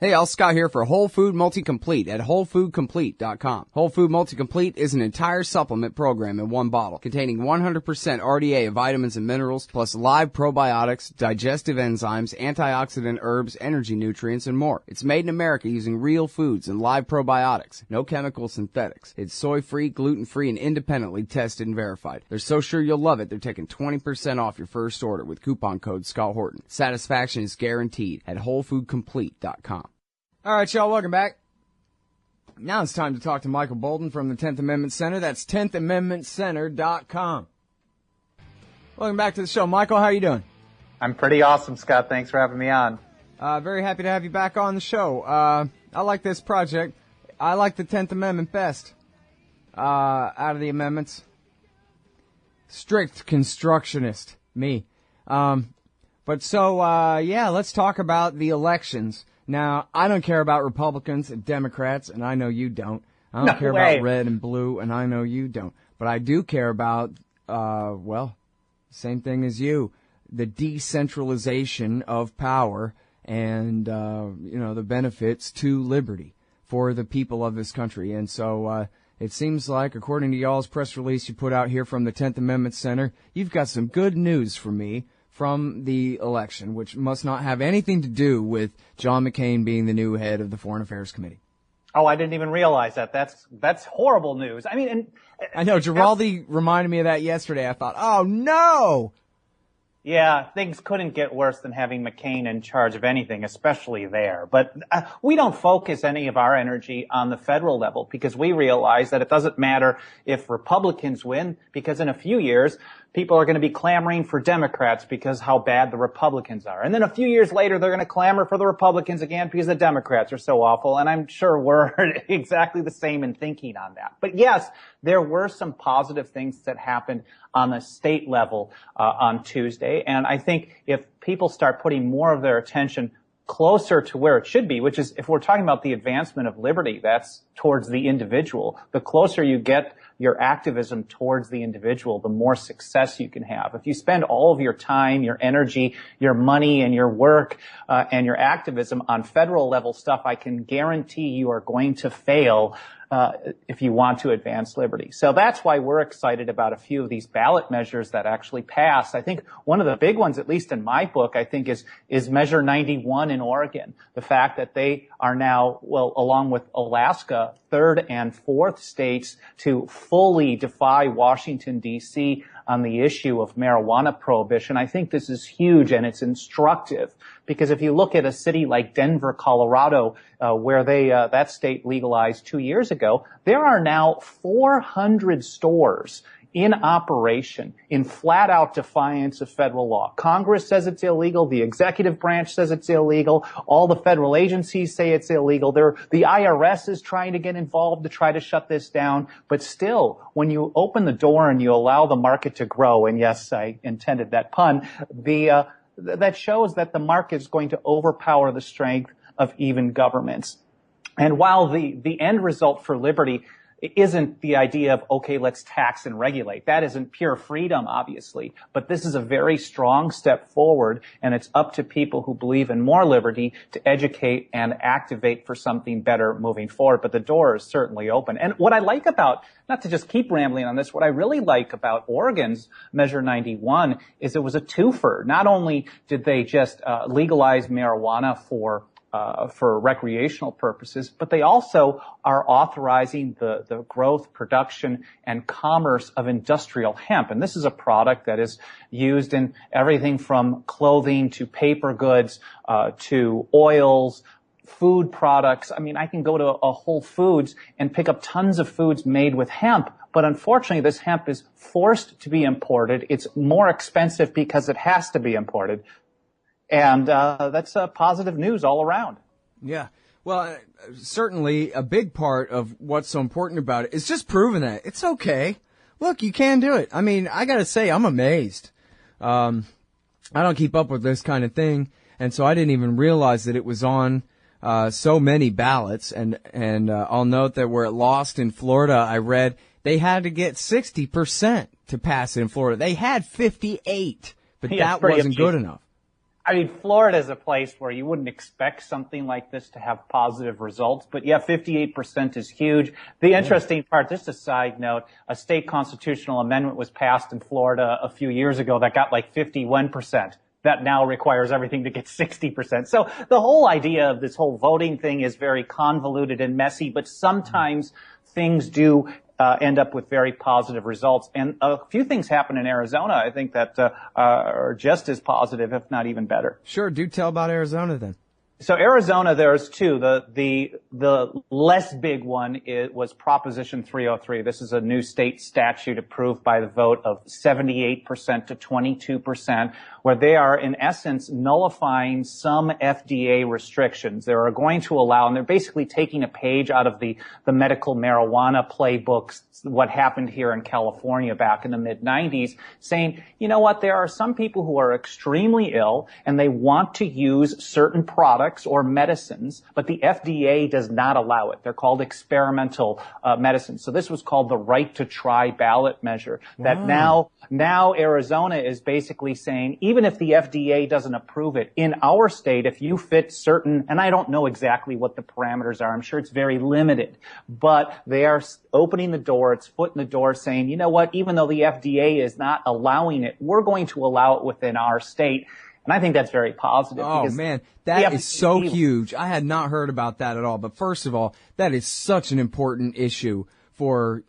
Hey, Al Scott here for Whole Food Multi-Complete at WholeFoodComplete.com. Whole Food Multi-Complete is an entire supplement program in one bottle containing 100% RDA of vitamins and minerals, plus live probiotics, digestive enzymes, antioxidant herbs, energy nutrients, and more. It's made in America using real foods and live probiotics. No chemical synthetics. It's soy-free, gluten-free, and independently tested and verified. They're so sure you'll love it, they're taking 20% off your first order with coupon code Scott Horton. Satisfaction is guaranteed at WholeFoodComplete.com. All right, y'all, welcome back. Now it's time to talk to Michael Boldin from the 10th Amendment Center. That's 10thamendmentcenter.com. Welcome back to the show. Michael, how are you doing? I'm pretty awesome, Scott. Thanks for having me on. Very happy to have you back on the show. I like this project. I like the 10th Amendment best out of the amendments. Strict constructionist, me. Let's talk about the elections. Now, I don't care about Republicans and Democrats, and I know you don't. I don't care about red and blue, and I know you don't. But I do care about, same thing as you, the decentralization of power and, the benefits to liberty for the people of this country. And so it seems like, according to y'all's press release you put out here from the 10th Amendment Center, you've got some good news for me from the election, which must not have anything to do with John McCain being the new head of the Foreign Affairs Committee. Oh, I didn't even realize that. That's horrible news. I mean, I know Giraldi reminded me of that yesterday. I thought, oh no. Yeah, things couldn't get worse than having McCain in charge of anything, especially there. But we don't focus any of our energy on the federal level because we realize that it doesn't matter if Republicans win, because in a few years, people are going to be clamoring for Democrats because how bad the Republicans are. And then a few years later, they're going to clamor for the Republicans again because the Democrats are so awful. And I'm sure we're exactly the same in thinking on that. But yes, there were some positive things that happened on the state level on Tuesday. And I think if people start putting more of their attention closer to where it should be, which is if we're talking about the advancement of liberty, that's towards the individual. The closer you get your activism towards the individual, the more success you can have. If you spend all of your time, your energy, your money, and your work and your activism on federal level stuff, I can guarantee you are going to fail if you want to advance liberty. So that's why we're excited about a few of these ballot measures that actually passed. I think one of the big ones, at least in my book, I think is Measure 91 in Oregon. The fact that they are now, along with Alaska, third and fourth states to fully defy Washington, D.C. on the issue of marijuana prohibition. I think this is huge and it's instructive because if you look at a city like Denver, Colorado, where that state legalized 2 years ago, there are now 400 stores in operation in flat out defiance of federal law. Congress says it's illegal. The executive branch says it's illegal. All the federal agencies say it's illegal. The IRS is trying to get involved to try to shut this down. But still, when you open the door and you allow the market to grow, and yes, I intended that pun, that shows that the market is going to overpower the strength of even governments. And while the end result for liberty isn't the idea of, okay, let's tax and regulate. That isn't pure freedom, obviously. But this is a very strong step forward, and it's up to people who believe in more liberty to educate and activate for something better moving forward. But the door is certainly open. And what I like about, not to just keep rambling on this, what I really like about Oregon's Measure 91 is it was a twofer. Not only did they just legalize marijuana for recreational purposes, but they also are authorizing the growth, production, and commerce of industrial hemp. And this is a product that is used in everything from clothing to paper goods, to oils, food products. I mean, I can go to a Whole Foods and pick up tons of foods made with hemp, but unfortunately this hemp is forced to be imported. It's more expensive because it has to be imported. And that's positive news all around. Yeah. Well, certainly a big part of what's so important about it is just proving that it's okay. Look, you can do it. I mean, I got to say, I'm amazed. I don't keep up with this kind of thing, and so I didn't even realize that it was on so many ballots. And I'll note that where it lost in Florida, I read they had to get 60% to pass it in Florida. They had 58, but that wasn't good enough. I mean, Florida is a place where you wouldn't expect something like this to have positive results, but yeah, 58% is huge. The interesting part, just a side note, a state constitutional amendment was passed in Florida a few years ago that got like 51%. That now requires everything to get 60%. So the whole idea of this whole voting thing is very convoluted and messy, but sometimes things do end up with very positive results. And a few things happen in Arizona, I think, that are just as positive, if not even better. Sure. Do tell about Arizona then. So Arizona, there's two. The less big one was Proposition 303. This is a new state statute approved by the vote of 78% to 22%, where they are, in essence, nullifying some FDA restrictions. They are going to allow, and they're basically taking a page out of the medical marijuana playbooks, what happened here in California back in the mid-90s, saying, you know what, there are some people who are extremely ill, and they want to use certain products or medicines, but the FDA does not allow it. They're called experimental medicines. So this was called the right to try ballot measure. That now Arizona is basically saying, even if the FDA doesn't approve it, in our state, if you fit certain, and I don't know exactly what the parameters are, I'm sure it's very limited, but they are opening the door, it's foot in the door saying, you know what, even though the FDA is not allowing it, we're going to allow it within our state. And I think that's very positive. Oh, man, that is so huge. I had not heard about that at all. But first of all, that is such an important issue for,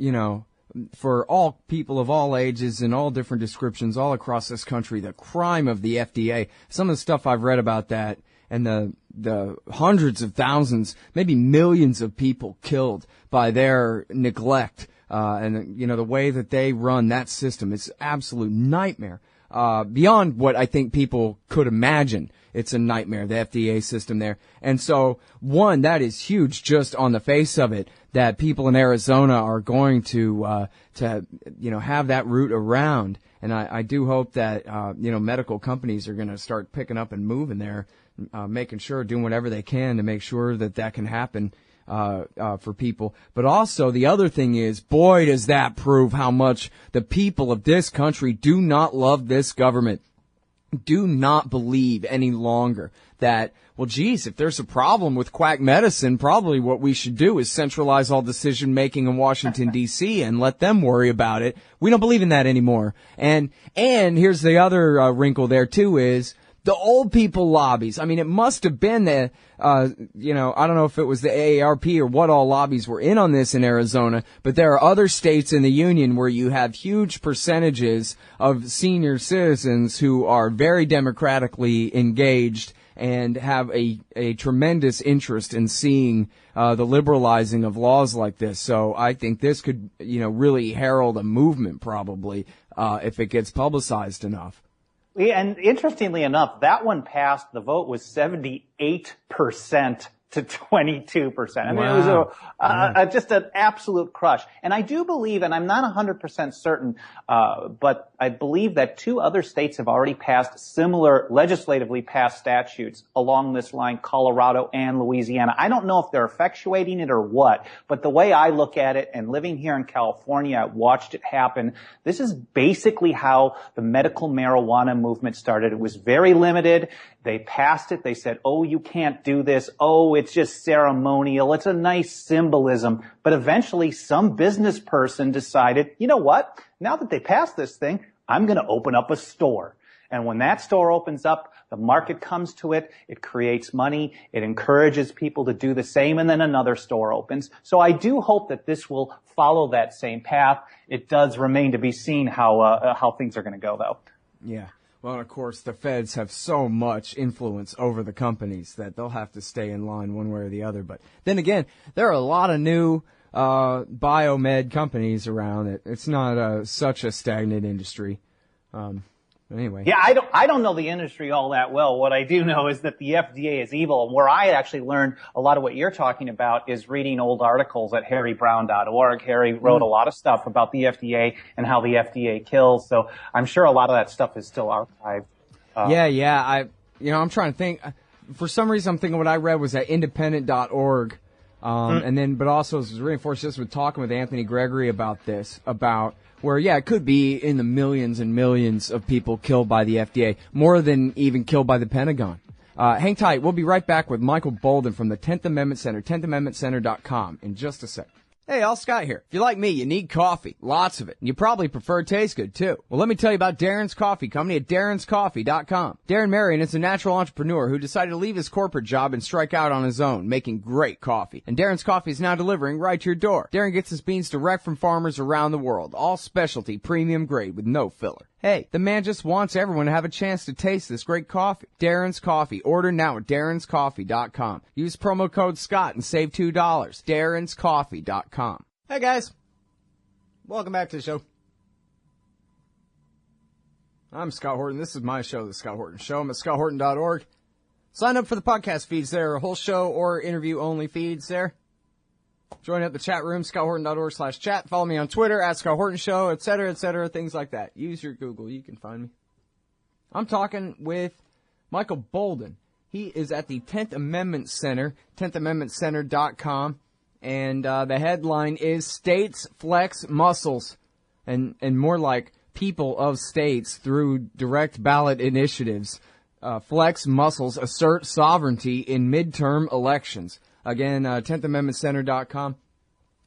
for all people of all ages and all different descriptions all across this country. The crime of the FDA, some of the stuff I've read about that, and the hundreds of thousands, maybe millions of people killed by their neglect, and, the way that they run that system. It's an absolute nightmare. Beyond what I think people could imagine. It's a nightmare, the FDA system there. And so, one, that is huge just on the face of it, that people in Arizona are going to have that route around. And I do hope that, medical companies are going to start picking up and moving there, making sure, doing whatever they can to make sure that can happen. For people. But also the other thing is, boy, does that prove how much the people of this country do not love this government, do not believe any longer that, well, geez, if there's a problem with quack medicine, probably what we should do is centralize all decision making in Washington, D.C. and let them worry about it. We don't believe in that anymore. And here's the other wrinkle there too is, the old people lobbies. I mean, it must have been the, I don't know if it was the AARP or what all lobbies were in on this in Arizona, but there are other states in the union where you have huge percentages of senior citizens who are very democratically engaged and have a tremendous interest in seeing the liberalizing of laws like this. So I think this could, really herald a movement probably if it gets publicized enough. And interestingly enough, that one passed. The vote was 78% to 22%. I mean, it was just an absolute crush. And I do believe, and I'm not 100% certain, but I believe that two other states have already passed similar legislatively passed statutes along this line, Colorado and Louisiana. I don't know if they're effectuating it or what, but the way I look at it, and living here in California, I watched it happen. This is basically how the medical marijuana movement started. It was very limited. They passed it. They said, oh, you can't do this. Oh, it's just ceremonial. It's a nice symbolism. But eventually some business person decided, you know what? Now that they passed this thing, I'm going to open up a store. And when that store opens up, the market comes to it. It creates money. It encourages people to do the same. And then another store opens. So I do hope that this will follow that same path. It does remain to be seen how things are going to go, though. Yeah. Well, of course, the feds have so much influence over the companies that they'll have to stay in line one way or the other. But then again, there are a lot of new biomed companies around. It's not such a stagnant industry. Anyway. Yeah, I don't know the industry all that well. What I do know is that the FDA is evil. And where I actually learned a lot of what you're talking about is reading old articles at harrybrown.org. Harry wrote a lot of stuff about the FDA and how the FDA kills. So I'm sure a lot of that stuff is still archived. Yeah. I'm trying to think. For some reason, I'm thinking what I read was at independent.org. And then, but also it was reinforced this with talking with Anthony Gregory about this, about where, yeah, it could be in the millions and millions of people killed by the FDA, more than even killed by the Pentagon. Hang tight. We'll be right back with Michael Boldin from the 10th Amendment Center, 10thamendmentcenter.com in just a sec. Hey, all Scott here. If you're like me, you need coffee. Lots of it. And you probably prefer it tastes good, too. Well, let me tell you about Darren's Coffee Company at darrenscoffee.com. Darren Marion is a natural entrepreneur who decided to leave his corporate job and strike out on his own, making great coffee. And Darren's Coffee is now delivering right to your door. Darren gets his beans direct from farmers around the world. All specialty, premium grade with no filler. Hey, the man just wants everyone to have a chance to taste this great coffee. Darren's Coffee. Order now at darrenscoffee.com. Use promo code Scott and save $2. darrenscoffee.com. Hey guys. Welcome back to the show. I'm Scott Horton. This is my show, The Scott Horton Show. I'm at scotthorton.org. Sign up for the podcast feeds there, whole show or interview-only feeds there. Join up the chat room, scotthorton.org/chat. Follow me on Twitter, at Scott Horton Show, etc., things like that. Use your Google. You can find me. I'm talking with Michael Boldin. He is at the 10th Amendment Center, 10thamendmentcenter.com, and the headline is States Flex Muscles, and more like people of states through direct ballot initiatives. Flex muscles assert sovereignty in midterm elections. Again, 10thamendmentcenter.com.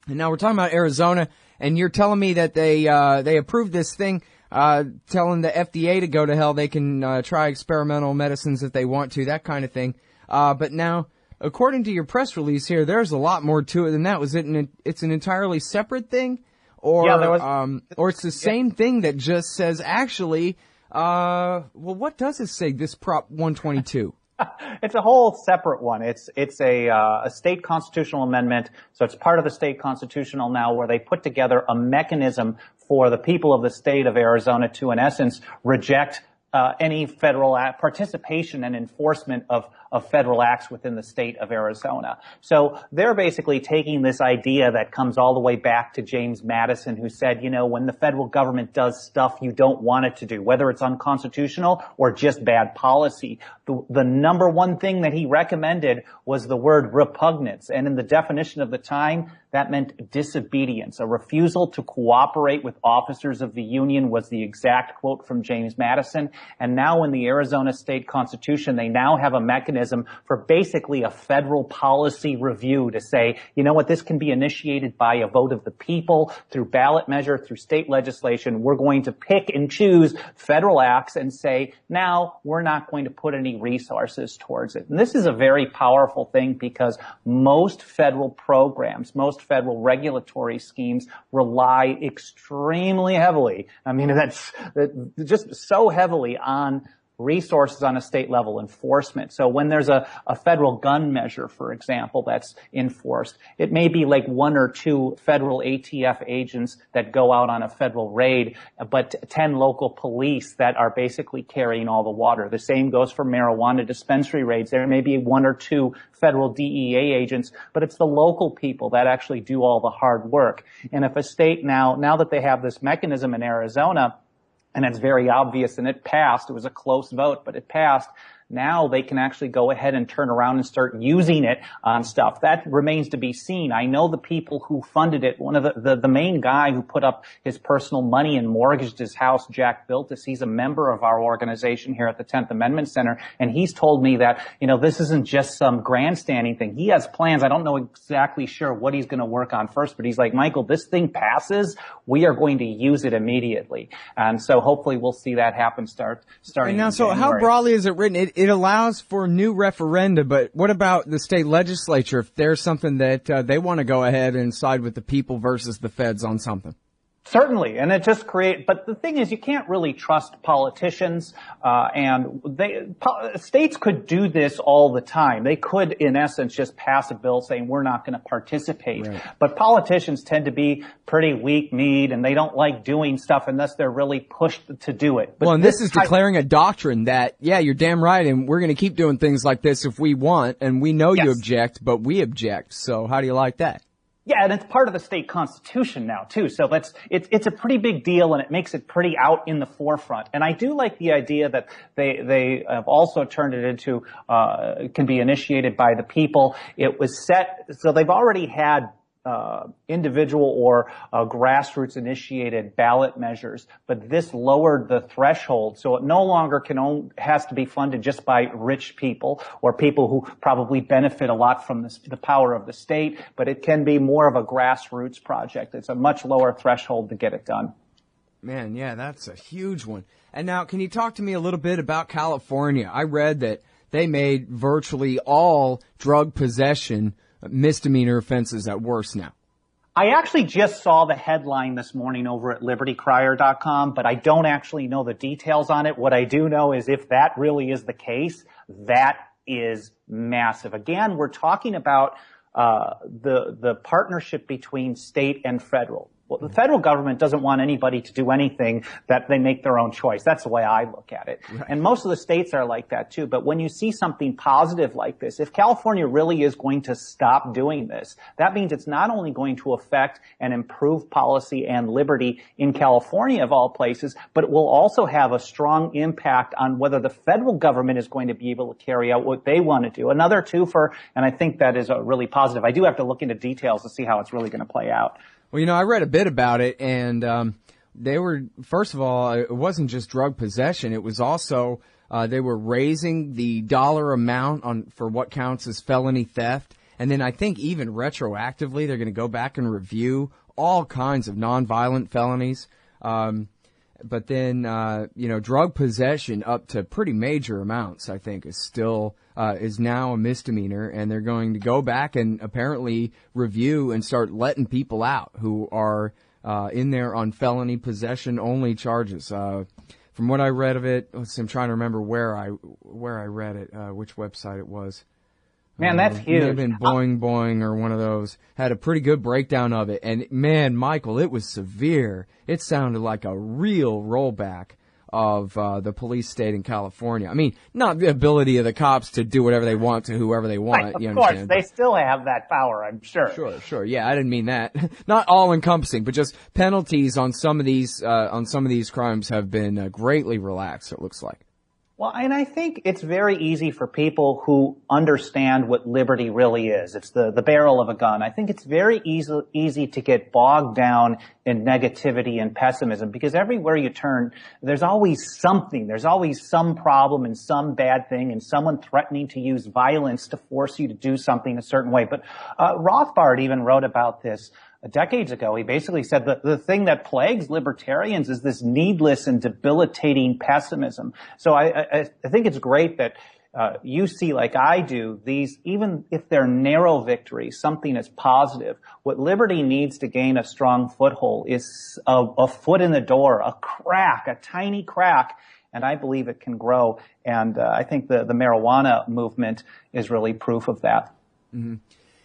And now we're talking about Arizona, and you're telling me that they approved this thing, telling the FDA to go to hell. They can try experimental medicines if they want to, that kind of thing. But now, according to your press release here, there's a lot more to it than that. Was it it's an entirely separate thing? Or, yeah, or it's the same thing that just says, actually, well, what does it say, this Prop 122? It's a whole separate one. It's a state constitutional amendment, so it's part of the state constitutional now, where they put together a mechanism for the people of the state of Arizona to, in essence, reject any federal participation and enforcement of federal acts within the state of Arizona. So they're basically taking this idea that comes all the way back to James Madison, who said, you know, when the federal government does stuff you don't want it to do, whether it's unconstitutional or just bad policy, the number one thing that he recommended was the word repugnance. And in the definition of the time, that meant disobedience. A refusal to cooperate with officers of the Union was the exact quote from James Madison. And now in the Arizona state constitution, they now have a mechanism for basically a federal policy review to say, you know what, this can be initiated by a vote of the people through ballot measure, through state legislation. We're going to pick and choose federal acts and say, now we're not going to put any resources towards it. And this is a very powerful thing because most federal programs, most federal regulatory schemes rely extremely heavily. I mean, that's just so heavily on resources on a state level enforcement. So when there's a federal gun measure, for example, that's enforced, it may be like 1 or 2 federal ATF agents that go out on a federal raid, but 10 local police that are basically carrying all the water. The same goes for marijuana dispensary raids. There may be 1 or 2 federal DEA agents, but it's the local people that actually do all the hard work. And if a state now that they have this mechanism in Arizona, and it's very obvious, and it passed. It was a close vote, but it passed. Now they can actually go ahead and turn around and start using it on stuff. That remains to be seen. I know the people who funded it. One of the main guy who put up his personal money and mortgaged his house, Jack Biltis, he's a member of our organization here at the 10th Amendment Center, and he's told me that, you know, this isn't just some grandstanding thing. He has plans. I don't know exactly sure what he's going to work on first, but he's like, Michael, this thing passes, we are going to use it immediately. And so hopefully we'll see that happen starting and now, so January. how broadly is it written? It allows for new referenda, but what about the state legislature if there's something that they want to go ahead and side with the people versus the feds on something? Certainly, and it just but the thing is, you can't really trust politicians, and states could do this all the time. They could, in essence, just pass a bill saying we're not going to participate. Right. But politicians tend to be pretty weak-kneed, and they don't like doing stuff unless they're really pushed to do it. But well, and this is declaring a doctrine that, yeah, you're damn right, and we're going to keep doing things like this if we want, and we know you object, but we object. So how do you like that? Yeah, and it's part of the state constitution now, too. So it's a pretty big deal, and it makes it pretty out in the forefront. And I do like the idea that they have also turned it into, can be initiated by the people. It was set, so they've already had individual or grassroots initiated ballot measures, but this lowered the threshold, so it no longer has to be funded just by rich people or people who probably benefit a lot from the power of the state, but it can be more of a grassroots project. It's a much lower threshold to get it done. Man, yeah, that's a huge one. And now, can you talk to me a little bit about California? I read that they made virtually all drug possession misdemeanor offenses at worst now. I actually just saw the headline this morning over at libertycrier.com, but I don't actually know the details on it. What I do know is if that really is the case, that is massive. Again, we're talking about the partnership between state and federal. Well, the federal government doesn't want anybody to do anything that they make their own choice. That's the way I look at it. Right. And most of the states are like that too. But when you see something positive like this, if California really is going to stop doing this, that means it's not only going to affect and improve policy and liberty in California of all places, but it will also have a strong impact on whether the federal government is going to be able to carry out what they want to do. Another twofer, and I think that is really positive. I do have to look into details to see how it's really going to play out. Well, I read a bit about it, and they were, first of all, it wasn't just drug possession. It was also they were raising the dollar amount for what counts as felony theft. And then I think even retroactively, they're going to go back and review all kinds of nonviolent felonies. But then, drug possession up to pretty major amounts, I think, is still is now a misdemeanor, and they're going to go back and apparently review and start letting people out who are in there on felony possession only charges. From what I read of it, I'm trying to remember where I read it, which website it was. Man, that's huge. It may have been Boing Boing or one of those. Had a pretty good breakdown of it. And, man, Michael, it was severe. It sounded like a real rollback of the police state in California. I mean, not the ability of the cops to do whatever they want to whoever they want. Right, of course, they still have that power, I'm sure. Sure. Yeah, I didn't mean that. Not all-encompassing, but just penalties on some of these crimes have been greatly relaxed, it looks like. Well, and I think it's very easy for people who understand what liberty really is. It's the barrel of a gun. I think it's very easy to get bogged down in negativity and pessimism because everywhere you turn, there's always something. There's always some problem and some bad thing and someone threatening to use violence to force you to do something a certain way. But Rothbard even wrote about this decades ago. He basically said that the thing that plagues libertarians is this needless and debilitating pessimism. So I think it's great that you see, like I do, these, even if they're narrow victories, something is positive. What liberty needs to gain a strong foothold is a foot in the door, a crack, a tiny crack, and I believe it can grow. And I think the marijuana movement is really proof of that. Mm-hmm.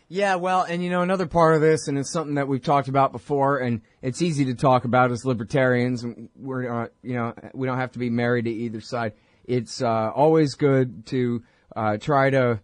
Yeah, well, and another part of this, and it's something that we've talked about before, and it's easy to talk about as libertarians. We're, we don't have to be married to either side. It's always good to try to,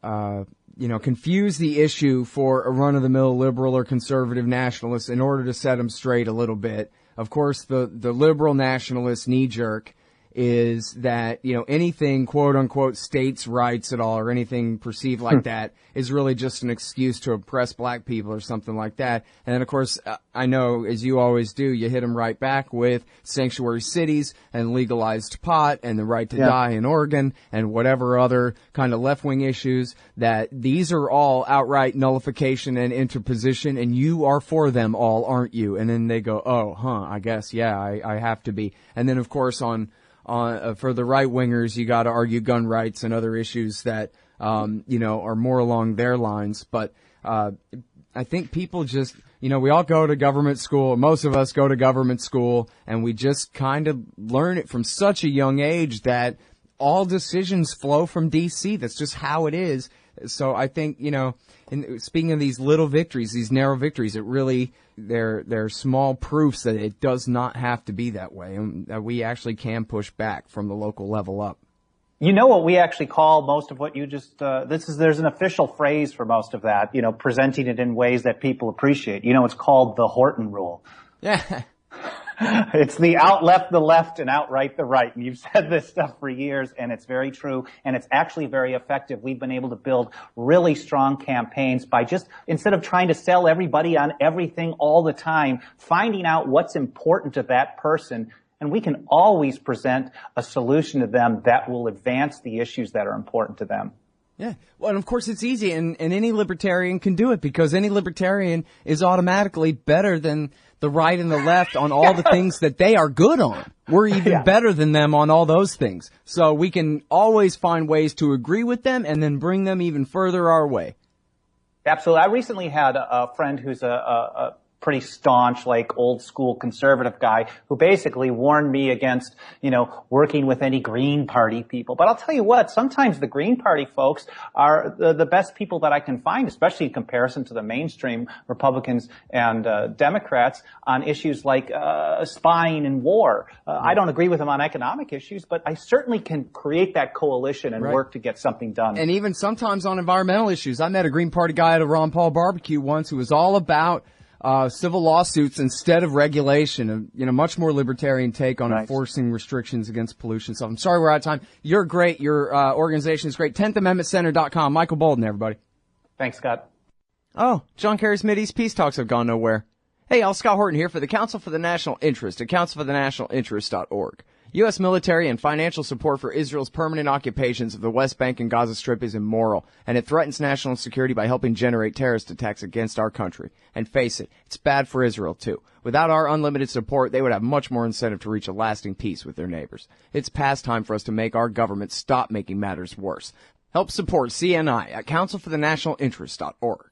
confuse the issue for a run-of-the-mill liberal or conservative nationalist in order to set them straight a little bit. Of course, the liberal nationalist knee-jerk is that, anything quote-unquote states' rights at all or anything perceived like that is really just an excuse to oppress black people or something like that. And then, of course, I know, as you always do, you hit them right back with sanctuary cities and legalized pot and the right to die in Oregon and whatever other kind of left-wing issues, that these are all outright nullification and interposition, and you are for them all, aren't you? And then they go, I guess, yeah, I have to be. And then, of course, for the right wingers, you got to argue gun rights and other issues that, are more along their lines. But, I think people just, we all go to government school. Most of us go to government school, and we just kind of learn it from such a young age that all decisions flow from D.C. That's just how it is. So I think, speaking of these little victories, these narrow victories, it really, they're small proofs that it does not have to be that way, and that we actually can push back from the local level up. You know what we actually call most of what you just, there's an official phrase for most of that, presenting it in ways that people appreciate. It's called the Horton Rule. Yeah. It's the out left the left and out right the right. And you've said this stuff for years, and it's very true, and it's actually very effective. We've been able to build really strong campaigns by just, instead of trying to sell everybody on everything all the time, finding out what's important to that person. And we can always present a solution to them that will advance the issues that are important to them. Yeah. Well, and of course it's easy, and any libertarian can do it, because any libertarian is automatically better than the right and the left on all the things that they are good on. We're even better than them on all those things. So we can always find ways to agree with them and then bring them even further our way. Absolutely. I recently had a friend who's a pretty staunch, like old school conservative guy who basically warned me against, working with any Green Party people. But I'll tell you what, sometimes the Green Party folks are the best people that I can find, especially in comparison to the mainstream Republicans and Democrats on issues like spying and war. I don't agree with them on economic issues, but I certainly can create that coalition and work to get something done. And even sometimes on environmental issues. I met a Green Party guy at a Ron Paul barbecue once who was all about civil lawsuits instead of regulation, much more libertarian take on enforcing restrictions against pollution. So I'm sorry we're out of time. You're great. Your organization is great. 10thamendmentcenter.com. Michael Boldin, everybody. Thanks, Scott. Oh, John Kerry's Mideast peace talks have gone nowhere. Hey, y'all, Scott Horton here for the Council for the National Interest at councilforthenationalinterest.org. U.S. military and financial support for Israel's permanent occupations of the West Bank and Gaza Strip is immoral, and it threatens national security by helping generate terrorist attacks against our country. And face it, it's bad for Israel, too. Without our unlimited support, they would have much more incentive to reach a lasting peace with their neighbors. It's past time for us to make our government stop making matters worse. Help support CNI at councilforthenationalinterest.org.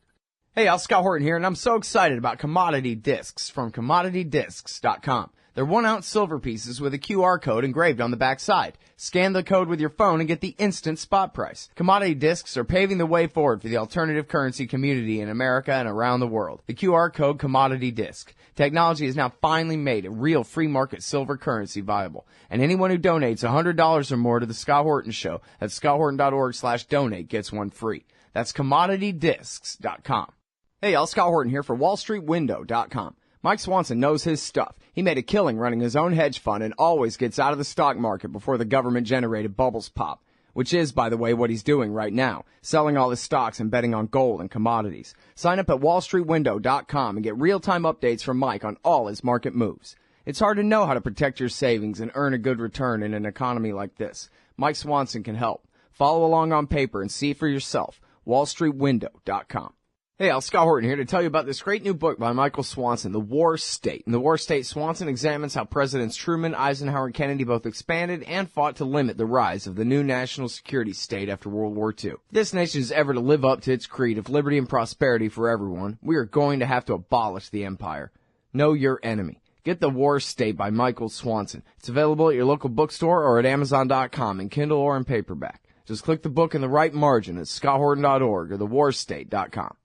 Hey, y'all, Scott Horton here, and I'm so excited about commodity discs from commoditydiscs.com. They're 1-ounce silver pieces with a QR code engraved on the back side. Scan the code with your phone and get the instant spot price. Commodity discs are paving the way forward for the alternative currency community in America and around the world. The QR code Commodity Disc. Technology has now finally made a real free market silver currency viable. And anyone who donates $100 or more to the Scott Horton Show at scotthorton.org/donate gets one free. That's commoditydiscs.com. Hey, y'all, Scott Horton here for wallstreetwindow.com. Mike Swanson knows his stuff. He made a killing running his own hedge fund and always gets out of the stock market before the government-generated bubbles pop, which is, by the way, what he's doing right now, selling all his stocks and betting on gold and commodities. Sign up at wallstreetwindow.com and get real-time updates from Mike on all his market moves. It's hard to know how to protect your savings and earn a good return in an economy like this. Mike Swanson can help. Follow along on paper and see for yourself. wallstreetwindow.com. Hey, I'm Scott Horton here to tell you about this great new book by Michael Swanson, The War State. In The War State, Swanson examines how Presidents Truman, Eisenhower, and Kennedy both expanded and fought to limit the rise of the new national security state after World War II. If this nation is ever to live up to its creed of liberty and prosperity for everyone, we are going to have to abolish the empire. Know your enemy. Get The War State by Michael Swanson. It's available at your local bookstore or at Amazon.com in Kindle or in paperback. Just click the book in the right margin at scotthorton.org or thewarstate.com.